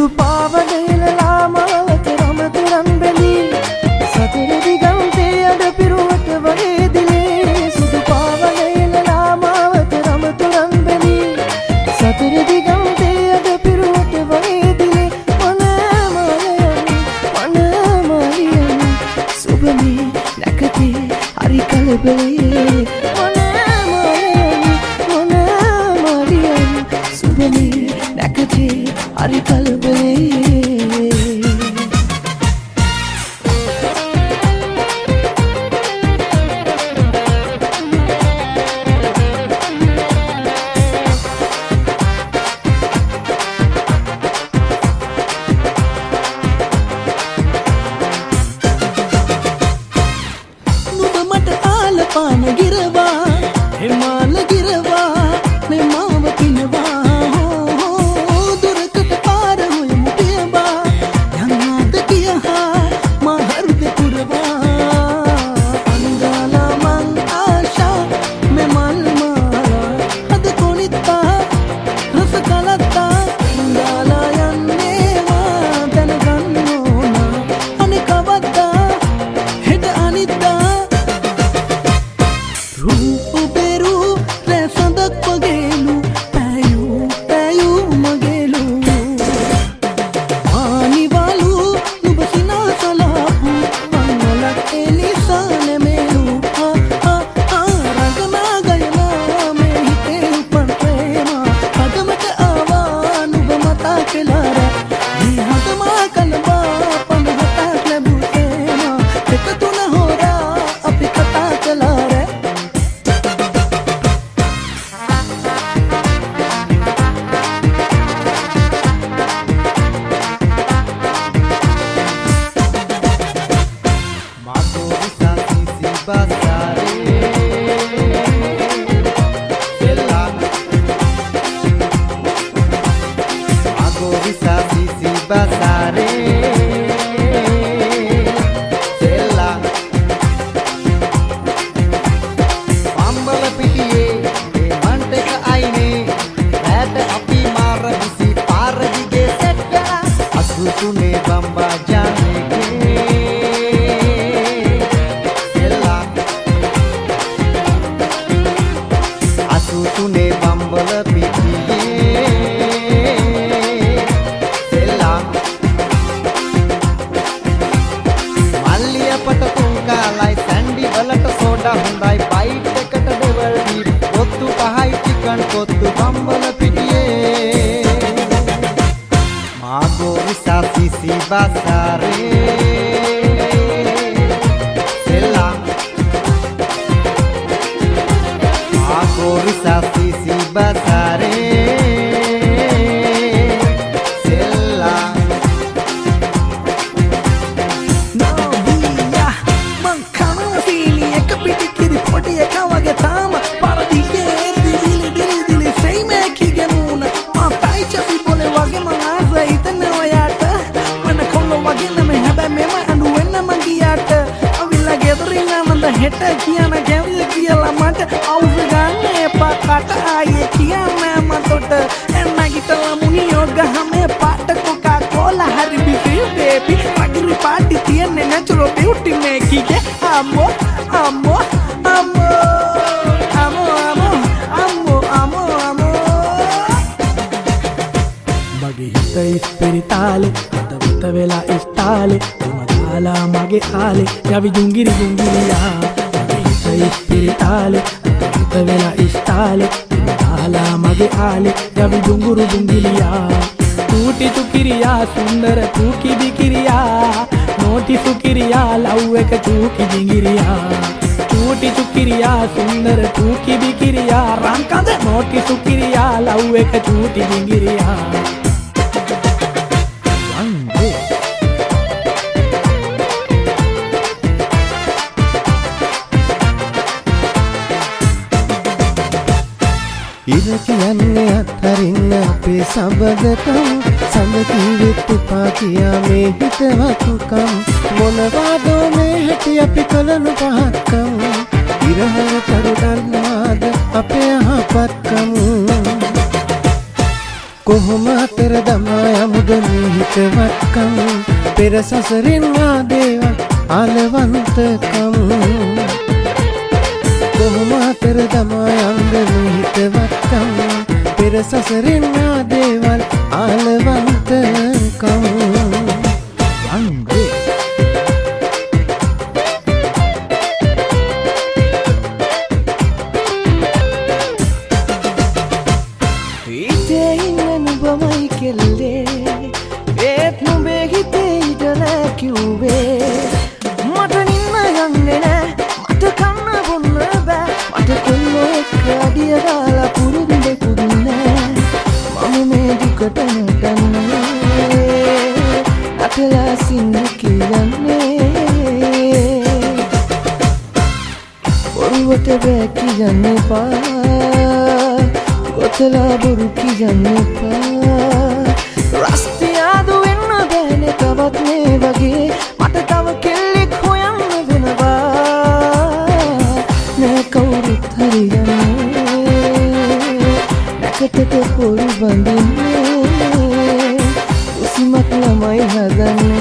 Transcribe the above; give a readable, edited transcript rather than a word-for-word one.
සුදු පාවඩයලලා මාවත රමතුරන් බැඳී සතර දිගන්තේ අඩ පිරුවට වගේ දිලේ සුදු පාවඩයලලා මාවත රමතුරන් බැඳී සතර දිගන්තේ අඩ පිරුවට වගේ දිලේ මනමාලයනි සුබමේ නැකතේ හරි කලබලයේ මනමාලයනි සුබමේ නැකතේ හරි කලබලයේ නුඹ මට ආලපාන ගිරවා හිමාල ගිරවා මේ මාව පිනවා දුරකට පාර හොයමු පියවා යන්නාද කියහා මා හෘද පුරවා අංගාලා මං ආශා මේ මල් මාලා අද කොනිත්තා රස කලත්තා අංගාලා යන්නේවා දැනගන්න ඕන අනේ කවද්දා හෙට අනිද්දා රූප බෙරු රැසඳක් වගේලු පැයු මගේලු ආනිවලු නුඹ සිනාසලාපු මංගලක් එනිසා නෙමෙලු රඟනා ගයනා මේ හිතේ උපන් ප්‍රේම හදමට ආවා නුඹ මතා කෙලාර මේ හදමා කලබා 50ක් ලැබූ ප්‍රේම එක තුන හොරා අපි කතා කළාර හෙට කියන ගැවිල කියලා මට අවුස ගන්න එපා කට ආයේ කියන්න මතොට එන්නගිටලා මුනියෝ ගහමේ පාට කොකා කෝලා හරි බිෆිල් බේබි මගිරි පාටි තියන්නේ නැචරල් බියුටි මේකිගේ අම්මෝ අම්මෝ අම්මෝ අම්මෝ අම්මෝ අම්මෝ අම්මෝ මගේ හිත ඉස්පිරිතාලේ හදවත වෙලා ඉස්තාලේ දාලා මගේ ආලේ යවි ජුංගිරි ජුංගිරියා මගේ හිත ඉස්පිරිතාලේ හිත වෙලා ඉස්තාලේ දාලා මගේ ආලේ යවි ජුංගුරු ජුංගිරියා टूटी चुकिरिया सुंदर तूकी बिकिरिया नोटी सुकिरिया लव एक चूकी जिंगिरिया टूटी चुकिरिया सुंदर तूकी बिकिरिया राम का दे नोटी सुकिरिया लव एक चूटी जिंगिरिया ඉරකියන්නේ අත්තරින්න අපේ සබදකම් සඳකීවෙත් එපා කියා මේ හිතවතුකම් මොනවාදෝ මේ හැටි අපි කළනු පහත්කම් ඉරහල තරු දන්නාද අපේ යහපත්කම් කොහොම අතර දමා යමුද මේ හිතවත්කම් පෙර සසරින් ආදේවා ආලවන්තකම් කොහොම අතර දමා යමුද මේ හිතවත්කම් පෙර සසරින් ආදේවල් ආලවන්තකම් යංගේ නුඹමයි කෙල්ලේ ඒත් නුඹේ හිතේ ඉඩ නෑ කිව්වේ මට නින්න යන්නේ නෑ මට කන්න බොන්න බෑ මට කොල්ලෝ එක්ක අඩිය දාලා පුරුද්දෙකුත් නෑ මම මේ දිකට නටන්නේ අතලා සින්න කියන්නේ බොරුවට බෑ කියන්න එපා ගොතලා බොරු කියන්න එපා රස්තියාදු වෙන්න බෑනේ තවත් මේ වගේ මට තව කෙල්ලෙක් හොයන්න වෙනවා නෑ කවුරුත් හරියන්නේ නැකතට පොරු බඳින්නේ උසිමක් ළමයි හදන්නේ